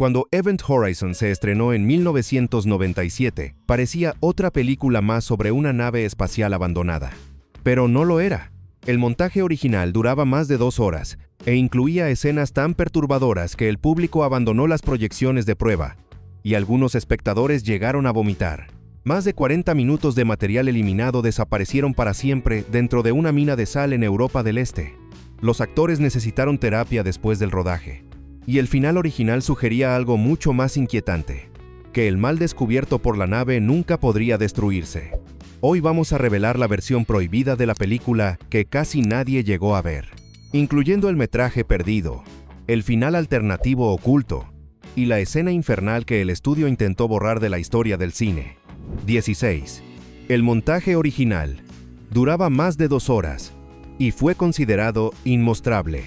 Cuando Event Horizon se estrenó en 1997, parecía otra película más sobre una nave espacial abandonada. Pero no lo era. El montaje original duraba más de 2 horas e incluía escenas tan perturbadoras que el público abandonó las proyecciones de prueba, y algunos espectadores llegaron a vomitar. Más de 40 minutos de material eliminado desaparecieron para siempre dentro de una mina de sal en Europa del Este. Los actores necesitaron terapia después del rodaje. Y el final original sugería algo mucho más inquietante, que el mal descubierto por la nave nunca podría destruirse. Hoy vamos a revelar la versión prohibida de la película que casi nadie llegó a ver, incluyendo el metraje perdido, el final alternativo oculto y la escena infernal que el estudio intentó borrar de la historia del cine. 16. El montaje original duraba más de 2 horas y fue considerado inmostrable.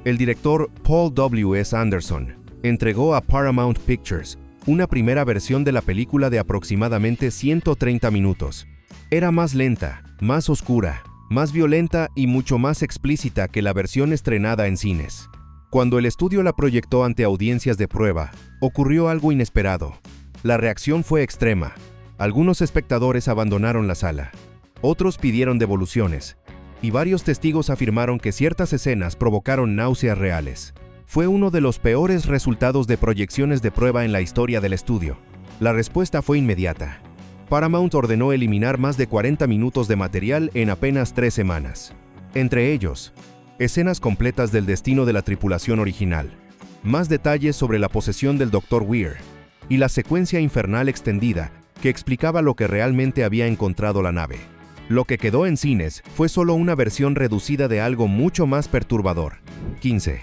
El director Paul W.S. Anderson entregó a Paramount Pictures una primera versión de la película de aproximadamente 130 minutos. Era más lenta, más oscura, más violenta y mucho más explícita que la versión estrenada en cines. Cuando el estudio la proyectó ante audiencias de prueba, ocurrió algo inesperado. La reacción fue extrema. Algunos espectadores abandonaron la sala. Otros pidieron devoluciones. Y varios testigos afirmaron que ciertas escenas provocaron náuseas reales. Fue uno de los peores resultados de proyecciones de prueba en la historia del estudio. La respuesta fue inmediata. Paramount ordenó eliminar más de 40 minutos de material en apenas 3 semanas. Entre ellos, escenas completas del destino de la tripulación original, más detalles sobre la posesión del Dr. Weir, y la secuencia infernal extendida que explicaba lo que realmente había encontrado la nave. Lo que quedó en cines fue solo una versión reducida de algo mucho más perturbador. 15.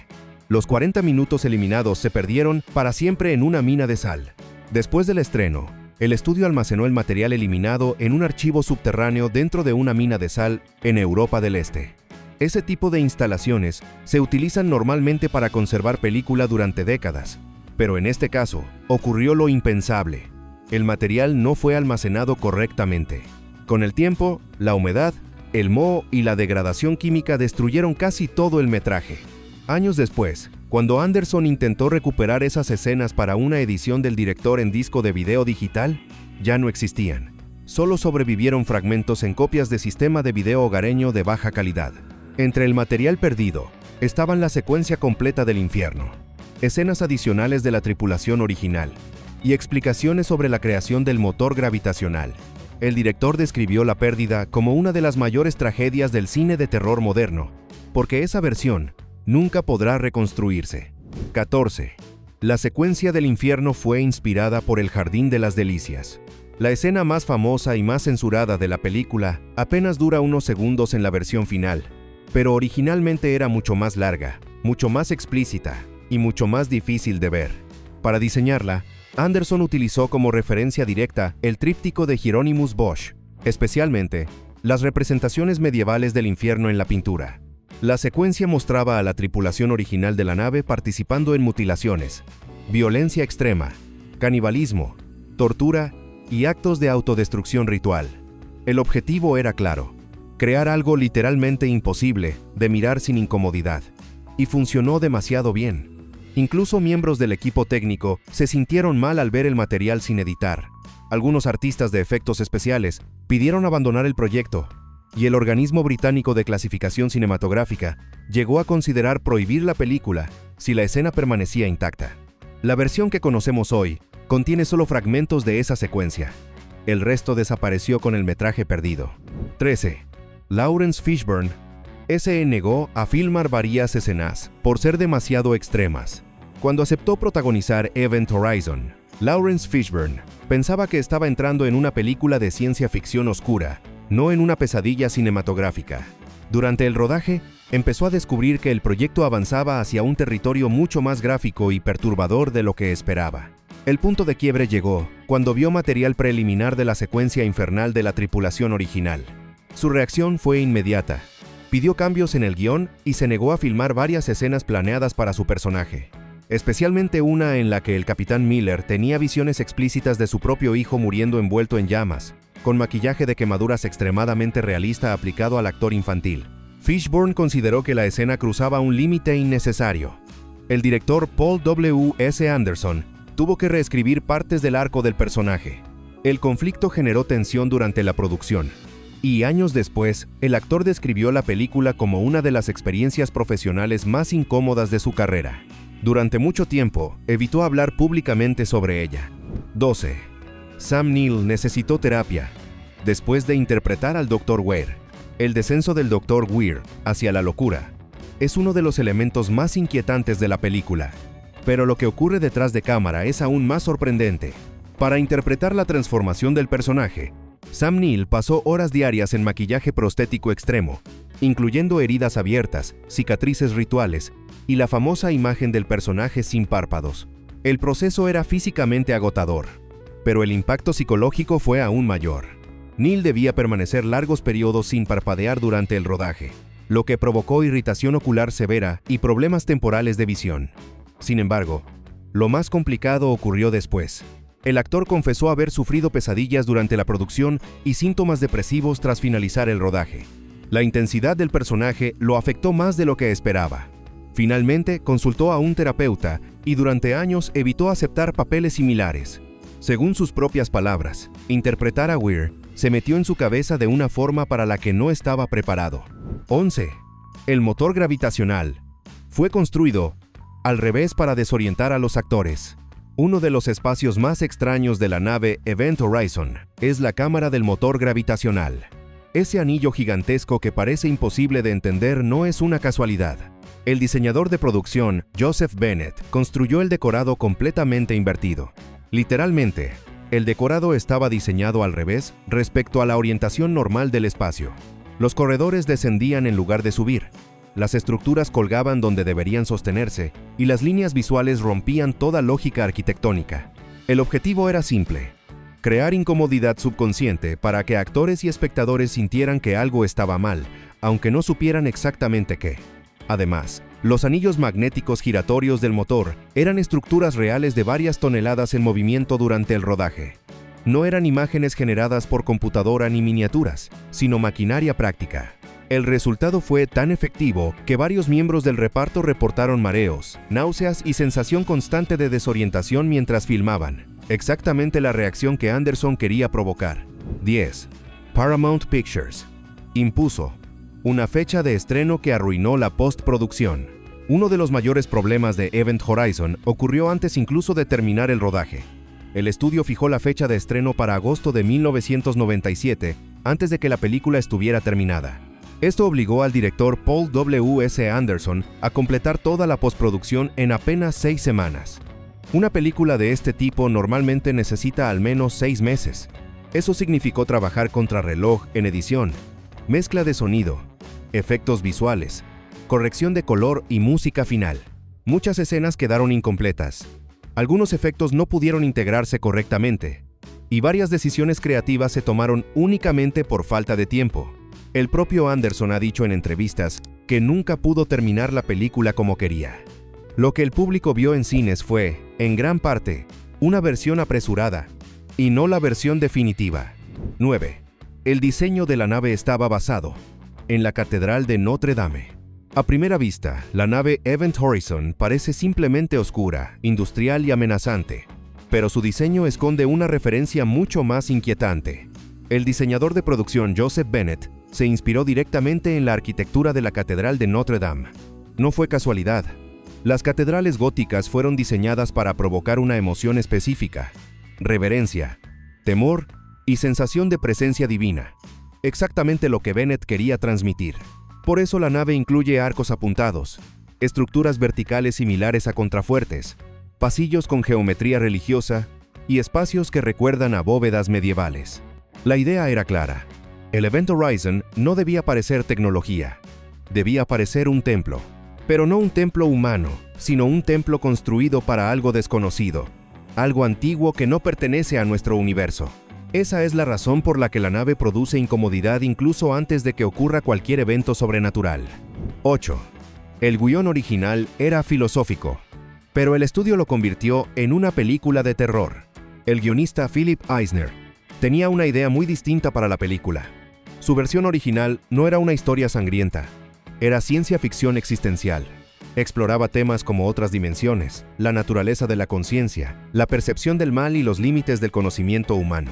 Los 40 minutos eliminados se perdieron para siempre en una mina de sal. Después del estreno, el estudio almacenó el material eliminado en un archivo subterráneo dentro de una mina de sal en Europa del Este. Ese tipo de instalaciones se utilizan normalmente para conservar película durante décadas, pero en este caso ocurrió lo impensable. El material no fue almacenado correctamente. Con el tiempo, la humedad, el moho y la degradación química destruyeron casi todo el metraje. Años después, cuando Anderson intentó recuperar esas escenas para una edición del director en disco de video digital, ya no existían. Solo sobrevivieron fragmentos en copias de sistema de video hogareño de baja calidad. Entre el material perdido, estaban la secuencia completa del infierno, escenas adicionales de la tripulación original y explicaciones sobre la creación del motor gravitacional. El director describió la pérdida como una de las mayores tragedias del cine de terror moderno, porque esa versión nunca podrá reconstruirse. 14. La secuencia del infierno fue inspirada por el Jardín de las Delicias. La escena más famosa y más censurada de la película apenas dura unos segundos en la versión final, pero originalmente era mucho más larga, mucho más explícita y mucho más difícil de ver. Para diseñarla, Anderson utilizó como referencia directa el tríptico de Hieronymus Bosch, especialmente las representaciones medievales del infierno en la pintura. La secuencia mostraba a la tripulación original de la nave participando en mutilaciones, violencia extrema, canibalismo, tortura y actos de autodestrucción ritual. El objetivo era claro: crear algo literalmente imposible de mirar sin incomodidad. Y funcionó demasiado bien. Incluso miembros del equipo técnico se sintieron mal al ver el material sin editar. Algunos artistas de efectos especiales pidieron abandonar el proyecto, y el organismo británico de clasificación cinematográfica llegó a considerar prohibir la película si la escena permanecía intacta. La versión que conocemos hoy contiene solo fragmentos de esa secuencia. El resto desapareció con el metraje perdido. 13. Laurence Fishburne se negó a filmar varias escenas por ser demasiado extremas. Cuando aceptó protagonizar Event Horizon, Laurence Fishburne pensaba que estaba entrando en una película de ciencia ficción oscura, no en una pesadilla cinematográfica. Durante el rodaje, empezó a descubrir que el proyecto avanzaba hacia un territorio mucho más gráfico y perturbador de lo que esperaba. El punto de quiebre llegó cuando vio material preliminar de la secuencia infernal de la tripulación original. Su reacción fue inmediata. Pidió cambios en el guión y se negó a filmar varias escenas planeadas para su personaje, especialmente una en la que el capitán Miller tenía visiones explícitas de su propio hijo muriendo envuelto en llamas, con maquillaje de quemaduras extremadamente realista aplicado al actor infantil. Fishburne consideró que la escena cruzaba un límite innecesario. El director Paul W.S. Anderson tuvo que reescribir partes del arco del personaje. El conflicto generó tensión durante la producción, y años después, el actor describió la película como una de las experiencias profesionales más incómodas de su carrera. Durante mucho tiempo, evitó hablar públicamente sobre ella. 12. Sam Neill necesitó terapia. Después de interpretar al Dr. Weir, el descenso del Dr. Weir hacia la locura es uno de los elementos más inquietantes de la película. Pero lo que ocurre detrás de cámara es aún más sorprendente. Para interpretar la transformación del personaje, Sam Neill pasó horas diarias en maquillaje prostético extremo, incluyendo heridas abiertas, cicatrices rituales y la famosa imagen del personaje sin párpados. El proceso era físicamente agotador, pero el impacto psicológico fue aún mayor. Neill debía permanecer largos periodos sin parpadear durante el rodaje, lo que provocó irritación ocular severa y problemas temporales de visión. Sin embargo, lo más complicado ocurrió después. El actor confesó haber sufrido pesadillas durante la producción y síntomas depresivos tras finalizar el rodaje. La intensidad del personaje lo afectó más de lo que esperaba. Finalmente, consultó a un terapeuta y durante años evitó aceptar papeles similares. Según sus propias palabras, interpretar a Weir se metió en su cabeza de una forma para la que no estaba preparado. 11. El motor gravitacional fue construido al revés para desorientar a los actores. Uno de los espacios más extraños de la nave Event Horizon es la cámara del motor gravitacional. Ese anillo gigantesco que parece imposible de entender no es una casualidad. El diseñador de producción, Joseph Bennett, construyó el decorado completamente invertido. Literalmente, el decorado estaba diseñado al revés respecto a la orientación normal del espacio. Los corredores descendían en lugar de subir. Las estructuras colgaban donde deberían sostenerse y las líneas visuales rompían toda lógica arquitectónica. El objetivo era simple: crear incomodidad subconsciente para que actores y espectadores sintieran que algo estaba mal, aunque no supieran exactamente qué. Además, los anillos magnéticos giratorios del motor eran estructuras reales de varias toneladas en movimiento durante el rodaje. No eran imágenes generadas por computadora ni miniaturas, sino maquinaria práctica. El resultado fue tan efectivo que varios miembros del reparto reportaron mareos, náuseas y sensación constante de desorientación mientras filmaban. Exactamente la reacción que Anderson quería provocar. 10. Paramount Pictures impuso una fecha de estreno que arruinó la postproducción. Uno de los mayores problemas de Event Horizon ocurrió antes incluso de terminar el rodaje. El estudio fijó la fecha de estreno para agosto de 1997, antes de que la película estuviera terminada. Esto obligó al director Paul W.S. Anderson a completar toda la postproducción en apenas 6 semanas. Una película de este tipo normalmente necesita al menos 6 meses. Eso significó trabajar contrarreloj en edición, mezcla de sonido, efectos visuales, corrección de color y música final. Muchas escenas quedaron incompletas. Algunos efectos no pudieron integrarse correctamente, y varias decisiones creativas se tomaron únicamente por falta de tiempo. El propio Anderson ha dicho en entrevistas que nunca pudo terminar la película como quería. Lo que el público vio en cines fue, en gran parte, una versión apresurada, y no la versión definitiva. 9. El diseño de la nave estaba basado en la Catedral de Notre Dame. A primera vista, la nave Event Horizon parece simplemente oscura, industrial y amenazante, pero su diseño esconde una referencia mucho más inquietante. El diseñador de producción Joseph Bennett se inspiró directamente en la arquitectura de la Catedral de Notre Dame. No fue casualidad. Las catedrales góticas fueron diseñadas para provocar una emoción específica: reverencia, temor y sensación de presencia divina. Exactamente lo que Bennett quería transmitir. Por eso la nave incluye arcos apuntados, estructuras verticales similares a contrafuertes, pasillos con geometría religiosa y espacios que recuerdan a bóvedas medievales. La idea era clara. El Event Horizon no debía parecer tecnología, debía parecer un templo. Pero no un templo humano, sino un templo construido para algo desconocido, algo antiguo que no pertenece a nuestro universo. Esa es la razón por la que la nave produce incomodidad incluso antes de que ocurra cualquier evento sobrenatural. 8. El guión original era filosófico, pero el estudio lo convirtió en una película de terror. El guionista Philip Eisner tenía una idea muy distinta para la película. Su versión original no era una historia sangrienta, era ciencia ficción existencial. Exploraba temas como otras dimensiones, la naturaleza de la conciencia, la percepción del mal y los límites del conocimiento humano.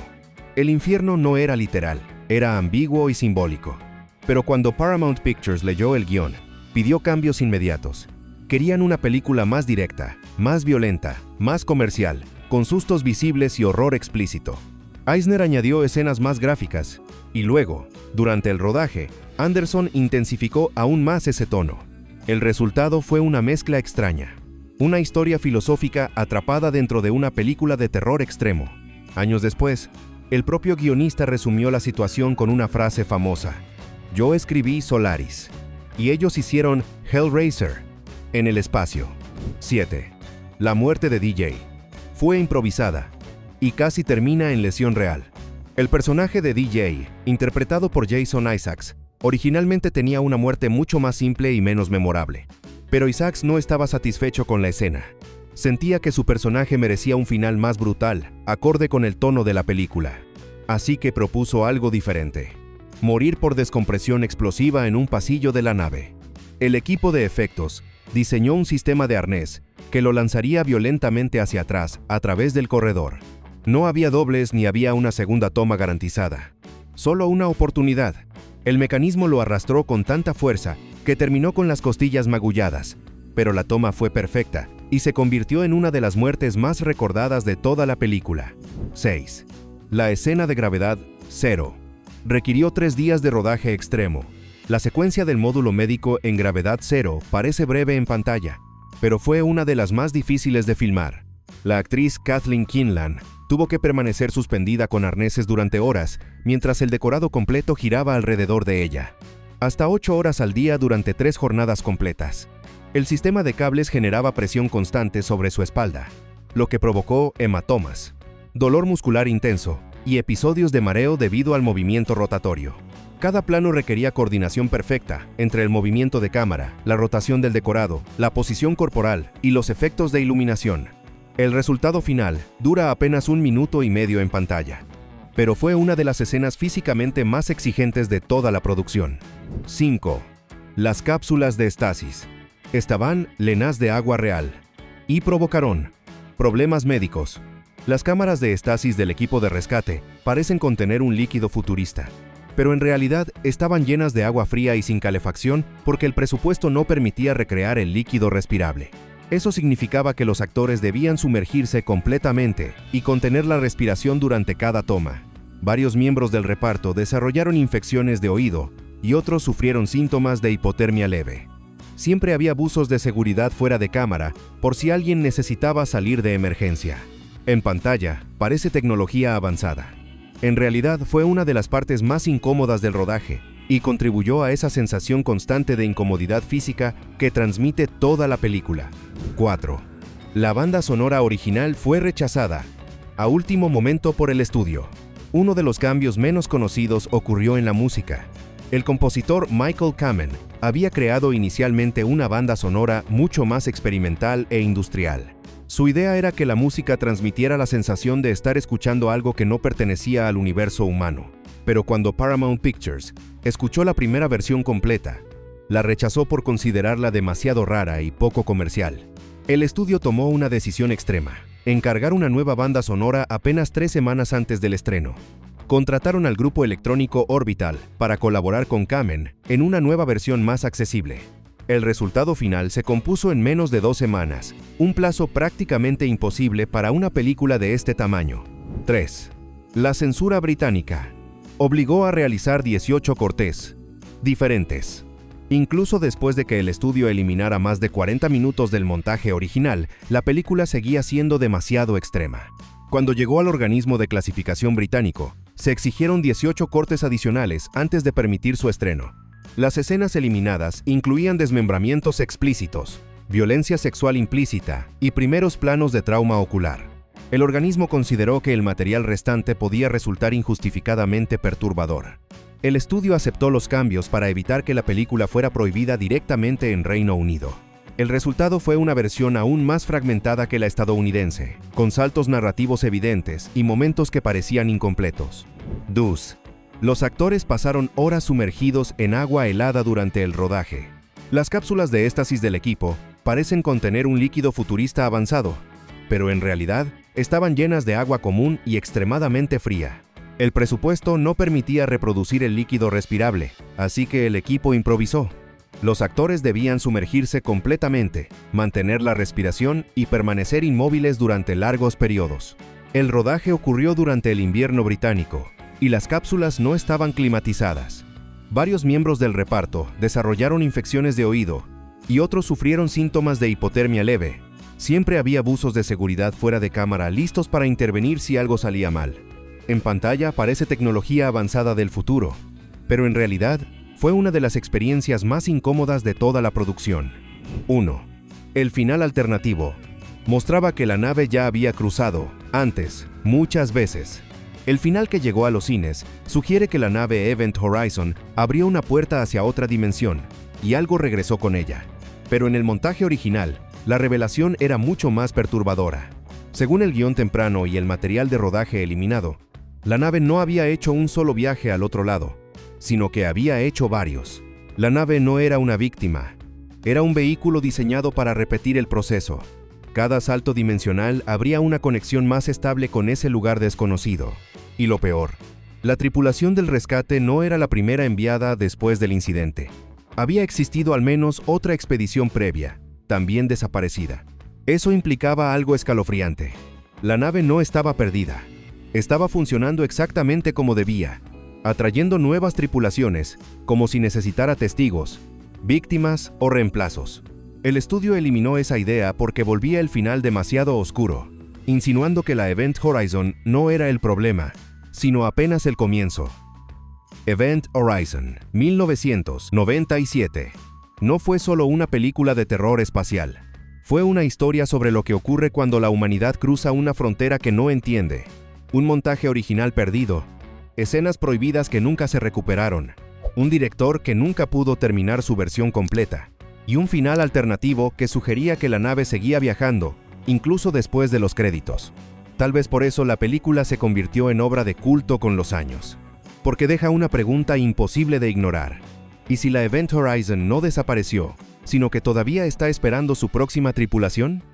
El infierno no era literal, era ambiguo y simbólico. Pero cuando Paramount Pictures leyó el guión, pidió cambios inmediatos. Querían una película más directa, más violenta, más comercial, con sustos visibles y horror explícito. Eisner añadió escenas más gráficas, y luego, durante el rodaje, Anderson intensificó aún más ese tono. El resultado fue una mezcla extraña, una historia filosófica atrapada dentro de una película de terror extremo. Años después, el propio guionista resumió la situación con una frase famosa: "Yo escribí Solaris, y ellos hicieron Hellraiser en el espacio". 7. La muerte de DJ. Fue improvisada, y casi termina en lesión real. El personaje de DJ, interpretado por Jason Isaacs, originalmente tenía una muerte mucho más simple y menos memorable. Pero Isaacs no estaba satisfecho con la escena. Sentía que su personaje merecía un final más brutal, acorde con el tono de la película. Así que propuso algo diferente: morir por descompresión explosiva en un pasillo de la nave. El equipo de efectos diseñó un sistema de arnés que lo lanzaría violentamente hacia atrás a través del corredor. No había dobles ni había una segunda toma garantizada. Solo una oportunidad. El mecanismo lo arrastró con tanta fuerza que terminó con las costillas magulladas, pero la toma fue perfecta y se convirtió en una de las muertes más recordadas de toda la película. 6. La escena de gravedad 0. Requirió 3 días de rodaje extremo. La secuencia del módulo médico en gravedad 0 parece breve en pantalla, pero fue una de las más difíciles de filmar. La actriz Kathleen Quinlan tuvo que permanecer suspendida con arneses durante horas, mientras el decorado completo giraba alrededor de ella. Hasta 8 horas al día durante 3 jornadas completas. El sistema de cables generaba presión constante sobre su espalda, lo que provocó hematomas, dolor muscular intenso y episodios de mareo debido al movimiento rotatorio. Cada plano requería coordinación perfecta entre el movimiento de cámara, la rotación del decorado, la posición corporal y los efectos de iluminación. El resultado final dura apenas 1 minuto y medio en pantalla, pero fue una de las escenas físicamente más exigentes de toda la producción. 5. Las cápsulas de estasis. Estaban llenas de agua real y provocaron problemas médicos. Las cámaras de estasis del equipo de rescate parecen contener un líquido futurista, pero en realidad estaban llenas de agua fría y sin calefacción porque el presupuesto no permitía recrear el líquido respirable. Eso significaba que los actores debían sumergirse completamente y contener la respiración durante cada toma. Varios miembros del reparto desarrollaron infecciones de oído y otros sufrieron síntomas de hipotermia leve. Siempre había buzos de seguridad fuera de cámara por si alguien necesitaba salir de emergencia. En pantalla, parece tecnología avanzada. En realidad fue una de las partes más incómodas del rodaje y contribuyó a esa sensación constante de incomodidad física que transmite toda la película. 4. La banda sonora original fue rechazada a último momento por el estudio. Uno de los cambios menos conocidos ocurrió en la música. El compositor Michael Kamen había creado inicialmente una banda sonora mucho más experimental e industrial. Su idea era que la música transmitiera la sensación de estar escuchando algo que no pertenecía al universo humano. Pero cuando Paramount Pictures escuchó la primera versión completa, la rechazó por considerarla demasiado rara y poco comercial. El estudio tomó una decisión extrema: encargar una nueva banda sonora apenas 3 semanas antes del estreno. Contrataron al grupo electrónico Orbital para colaborar con Kamen en una nueva versión más accesible. El resultado final se compuso en menos de 2 semanas, un plazo prácticamente imposible para una película de este tamaño. 3. La censura británica obligó a realizar 18 cortes diferentes. Incluso después de que el estudio eliminara más de 40 minutos del montaje original, la película seguía siendo demasiado extrema. Cuando llegó al organismo de clasificación británico, se exigieron 18 cortes adicionales antes de permitir su estreno. Las escenas eliminadas incluían desmembramientos explícitos, violencia sexual implícita y primeros planos de trauma ocular. El organismo consideró que el material restante podía resultar injustificadamente perturbador. El estudio aceptó los cambios para evitar que la película fuera prohibida directamente en Reino Unido. El resultado fue una versión aún más fragmentada que la estadounidense, con saltos narrativos evidentes y momentos que parecían incompletos. 2. Los actores pasaron horas sumergidos en agua helada durante el rodaje. Las cápsulas de éxtasis del equipo parecen contener un líquido futurista avanzado, pero en realidad estaban llenas de agua común y extremadamente fría. El presupuesto no permitía reproducir el líquido respirable, así que el equipo improvisó. Los actores debían sumergirse completamente, mantener la respiración y permanecer inmóviles durante largos periodos. El rodaje ocurrió durante el invierno británico, y las cápsulas no estaban climatizadas. Varios miembros del reparto desarrollaron infecciones de oído, y otros sufrieron síntomas de hipotermia leve. Siempre había buzos de seguridad fuera de cámara listos para intervenir si algo salía mal. En pantalla parece tecnología avanzada del futuro, pero en realidad fue una de las experiencias más incómodas de toda la producción. 1. El final alternativo. Mostraba que la nave ya había cruzado, antes, muchas veces. El final que llegó a los cines sugiere que la nave Event Horizon abrió una puerta hacia otra dimensión, y algo regresó con ella. Pero en el montaje original, la revelación era mucho más perturbadora. Según el guión temprano y el material de rodaje eliminado, la nave no había hecho un solo viaje al otro lado, sino que había hecho varios. La nave no era una víctima, era un vehículo diseñado para repetir el proceso. Cada salto dimensional habría una conexión más estable con ese lugar desconocido. Y lo peor, la tripulación del rescate no era la primera enviada después del incidente. Había existido al menos otra expedición previa, también desaparecida. Eso implicaba algo escalofriante. La nave no estaba perdida. Estaba funcionando exactamente como debía, atrayendo nuevas tripulaciones, como si necesitara testigos, víctimas o reemplazos. El estudio eliminó esa idea porque volvía el final demasiado oscuro, insinuando que la Event Horizon no era el problema, sino apenas el comienzo. Event Horizon, 1997. No fue solo una película de terror espacial. Fue una historia sobre lo que ocurre cuando la humanidad cruza una frontera que no entiende. Un montaje original perdido, escenas prohibidas que nunca se recuperaron, un director que nunca pudo terminar su versión completa, y un final alternativo que sugería que la nave seguía viajando, incluso después de los créditos. Tal vez por eso la película se convirtió en obra de culto con los años, porque deja una pregunta imposible de ignorar. ¿Y si la Event Horizon no desapareció, sino que todavía está esperando su próxima tripulación?